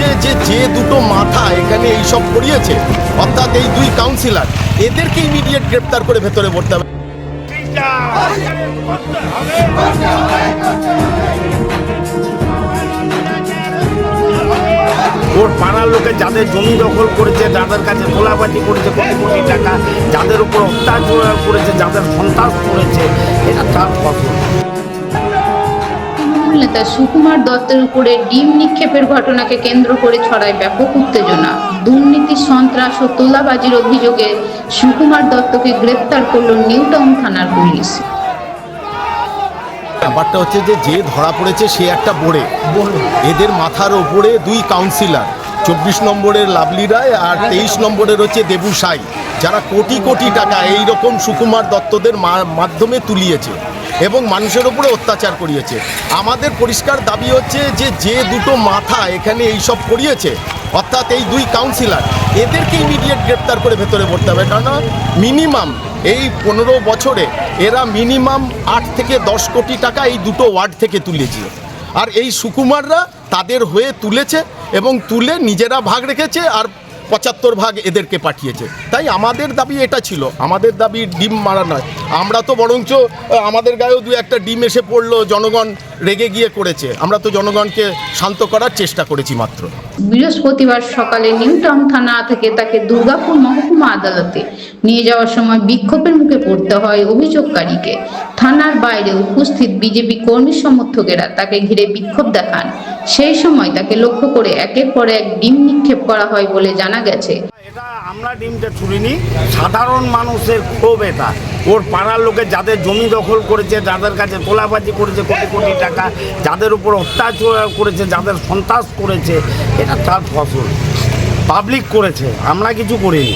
হচ্ছে যে দুটো মাথা এখানে এইসব করিয়েছে, অর্থাৎ এই দুই কাউন্সিলর, এদেরকে ইমিডিয়েট গ্রেপ্তার করে ভেতরে ভরতে হবে। ওর পাড়ার লোকে যাদের জমি দখল করেছে, যাদের কাছে তোলাবাজি করেছে কোটি কোটি টাকা, যাদের উপর অত্যাচার করেছে, যাদের সন্ত্রাস করেছে, এটা তার ফসল। তৃণমূল নেতা সুকুমার দত্তের উপরে ডিম নিক্ষেপের ঘটনাকে কেন্দ্র করে ছড়ায় ব্যাপক উত্তেজনা। দুর্নীতি, সন্ত্রাস ও তোলাবাজির অভিযোগে সুকুমার দত্তকে গ্রেপ্তার করল নিউ টাউন থানার পুলিশ। ব্যাপারটা হচ্ছে যে ধরা পড়েছে সে একটা বোড়ে, এদের মাথার ওপরে দুই কাউন্সিলর, 24 নম্বরের লাভলি রায় আর 23 নম্বরের হচ্ছে দেবু সাই, যারা কোটি কোটি টাকা এই রকম সুকুমার দত্তদের মাধ্যমে তুলিয়েছে এবং মানুষের উপরে অত্যাচার করিয়েছে। আমাদের পরিষ্কার দাবি হচ্ছে যে দুটো মাথা এখানে এইসব করিয়েছে, অর্থাৎ এই দুই কাউন্সিলর, এদেরকে ইমিডিয়েট গ্রেপ্তার করে ভেতরে ভরতে হবে। কারণ মিনিমাম এই 15 বছরে এরা মিনিমাম 8 থেকে 10 কোটি টাকা এই দুটো ওয়ার্ড থেকে তুলেছে, আর এই সুকুমাররা তাদের হয়ে তুলেছে এবং তুলে নিজেরা ভাগ রেখেছে আর 75 ভাগ এদেরকে পাঠিয়েছে। তাই আমাদের দাবি এটা ছিল, আমাদের দাবি ডিম মারা নয়। আমরা তো বরঞ্চ আমাদের গায়েও দু একটা ডিম এসে পড়লো, জনগণ রেগে গিয়ে করেছে, আমরা তো জনগণকে শান্ত করার চেষ্টা করেছি মাত্র। বৃহস্পতিবার সকালে নিউ টাউন থানা থেকে তাকে দুর্গাপুর মহকুমা আদালতে নিয়ে যাওয়ার সময় বিক্ষোভের মুখে পড়তে হয় অভিযোগকারীকে। থানার বাইরে উপস্থিত বিজেপি কর্মী সমর্থকেরা তাকে ঘিরে বিক্ষোভ দেখান। সেই সময় তাকে লক্ষ্য করে একের পর এক ডিম নিক্ষেপ করা হয় বলে জানা গেছে। এটা আমরা ডিমটা ছুড়িনি, সাধারণ মানুষের ক্ষোভ এটা। ওর পাড়ার লোকে যাদের জমি দখল করেছে, যাদের কাছে তোলাবাজি করেছে কোটি কোটি টাকা, যাদের উপর অত্যাচার করেছে, যাদের সন্ত্রাস করেছে, এটা তার ফসল। পাবলিক করেছে, আমরা কিছু করিনি।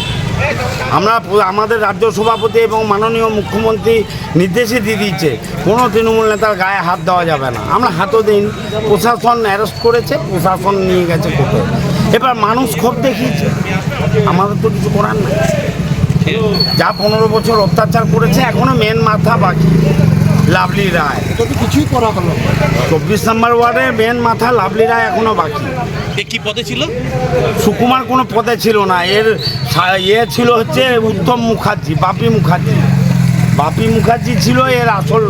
আমরা আমাদের রাজ্য সভাপতি এবং মাননীয় মুখ্যমন্ত্রী নির্দেশই দিয়ে দিচ্ছে কোনো তৃণমূল নেতার গায়ে হাত দেওয়া যাবে না। আমরা হাতও দিন, প্রশাসন অ্যারেস্ট করেছে, প্রশাসন নিয়ে গেছে কোর্টে। এবার মানুষ ক্ষোভ দেখিয়েছে, আমাদের তো কিছু করার নেই। যা 15 বছর অত্যাচার করেছে, এখনো মেন মাথা বাকি লাভলি রায়, তো কিছুই করা হলো। 24 নম্বর ওয়ার্ডে মেন মাথা লাভলি রায় এখনো বাকি। কি পদে ছিল? সুকুমার কোনো পদে ছিল না, এর ছিল হচ্ছে উত্তম মুখার্জি, বাপি মুখার্জি ছিল এর আসল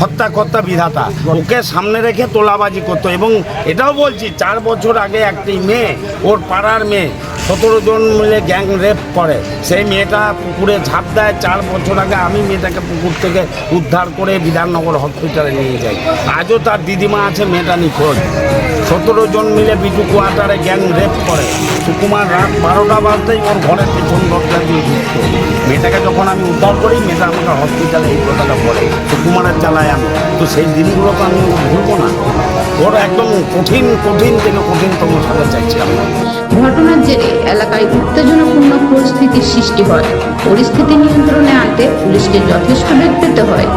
হত্যাকর্তা, বিধাতা। ওকে সামনে রেখে তোলাবাজি করতো। এবং এটাও বলছি, 4 বছর আগে একটি মেয়ে, ওর পাড়ার মেয়ে, 17 জন মিলে গ্যাং রেপ করে, সেই মেয়েটা পুকুরে ঝাঁপ দেয়। 4 বছর আগে আমি মেয়েটাকে পুকুর থেকে উদ্ধার করে বিধাননগর হসপিটালে নিয়ে যাই। আজও তার দিদিমা আছে, মেয়েটা নিখোঁজ। 17 জন মিলে বিটু কোয়ার্টারে গ্যাং রেপ করে। সুকুমার রাত 12টা বাজতেই ওর ঘরের পেছন দরজা দিয়ে ঢুকতো। মেয়েটাকে যখন আমি উদ্ধার করি, মেয়েটা আমাকে হসপিটালে এই কথাটা বলে, সুকুমারের জ্বালায় আমি। তো সেই দিনগুলো তো আমি ভুলবো না। ওর একদম কঠিন থেকে কঠিনতম সাজা চাইছি আমরা। ঘটনার জেরে এলাকায় উত্তেজনাপূর্ণ পরিস্থিতির সৃষ্টি হয়। পরিস্থিতি নিয়ন্ত্রণে আনতে পুলিশকে যথেষ্ট বেগ পেতে হয়।